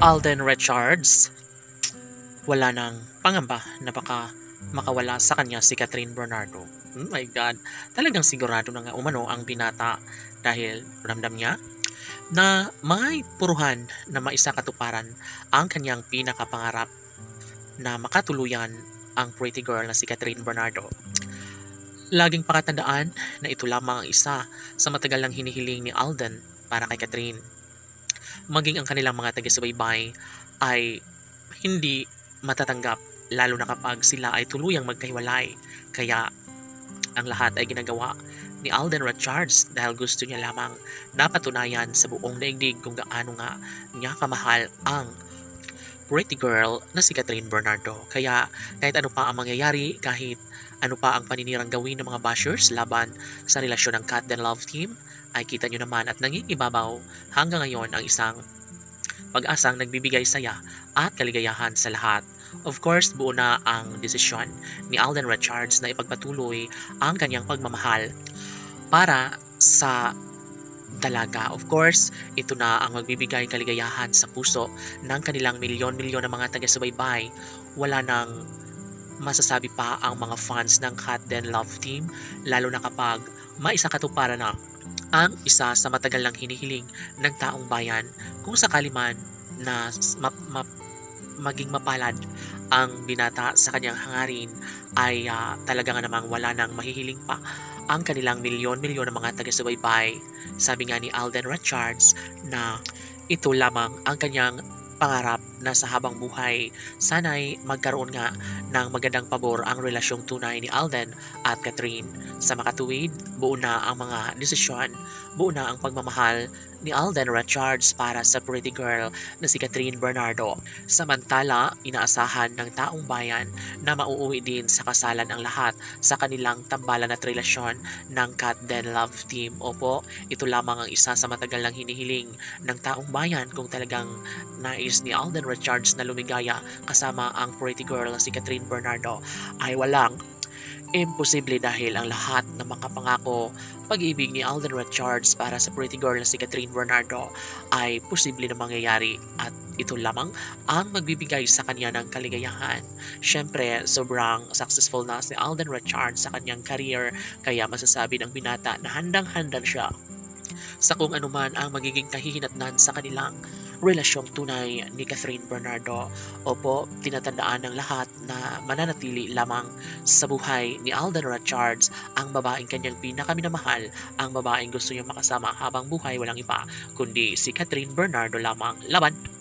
Alden Richards, wala nang pangamba na baka makawala sa kanya si Catherine Bernardo. Oh my God, talagang sigurado na nga umano ang binata dahil ramdam niya na may puruhan na maisakatuparan ang kanyang pinakapangarap na makatuluyan ang pretty girl na si Catherine Bernardo. Laging pakatandaan na ito lamang ang isa sa matagal lang hinihiling ni Alden para kay Catherine. Maging ang kanilang mga taga-subaybay ay hindi matatanggap lalo na kapag sila ay tuluyang magkahiwalay. Kaya ang lahat ay ginagawa ni Alden Richards dahil gusto niya lamang napatunayan sa buong daigdig kung gaano nga niya kamahal ang pretty girl na si Catherine Bernardo. Kaya kahit ano pa ang mangyayari, kahit ano pa ang paninirang gawin ng mga bashers laban sa relasyon ng Cat Den Love Team, ay kita nyo naman at nangingibabaw hanggang ngayon ang isang pag-asang nagbibigay saya at kaligayahan sa lahat. Of course, buo na ang desisyon ni Alden Richards na ipagpatuloy ang kanyang pagmamahal para sa dalaga. Of course, ito na ang magbibigay kaligayahan sa puso ng kanilang milyon-milyon na mga taga-subaybay. Wala nang masasabi pa ang mga fans ng Cat Den Love Team, lalo na kapag maisakatuparan na ang isa sa matagal lang hinihiling ng taong bayan. Kung sakali man na maging mapalad ang binata sa kanyang hangarin, ay talaga nga namang wala nang mahihiling pa ang kanilang milyon-milyon ng mga taga-subaybay. Sabi nga ni Alden Richards na ito lamang ang kanyang pangarap na sa habang buhay, sana'y magkaroon nga ng magandang pabor ang relasyong tunay ni Alden at Catherine. Sa makatuwid, buo na ang mga desisyon, buo na ang pagmamahal ni Alden Richards para sa pretty girl na si Catherine Bernardo. Samantala, inaasahan ng taong bayan na mauuwi din sa kasalan ang lahat sa kanilang tambalan at relasyon ng Cat Den Love Team. Opo, ito lamang ang isa sa matagal lang hinihiling ng taong bayan kung talagang nais ni Alden Richards na lumigaya kasama ang pretty girl na si Catherine Bernardo, ay walang imposible dahil ang lahat ng mga pangako pag-ibig ni Alden Richards para sa pretty girl na si Catherine Bernardo ay posible na mangyayari at ito lamang ang magbibigay sa kanya ng kaligayahan. Syempre, sobrang successful na si Alden Richards sa kanyang career, kaya masasabi ng binata na handang-handa siya sa kung anuman ang magiging kahihinatnan sa kanilang relasyong tunay ni Catherine Bernardo. Opo, tinatandaan ng lahat na mananatili lamang sa buhay ni Alden Richards ang babaeng kanyang pinakaminamahal, ang babaeng gusto niyang makasama habang buhay, walang iba kundi si Catherine Bernardo lamang. Laban!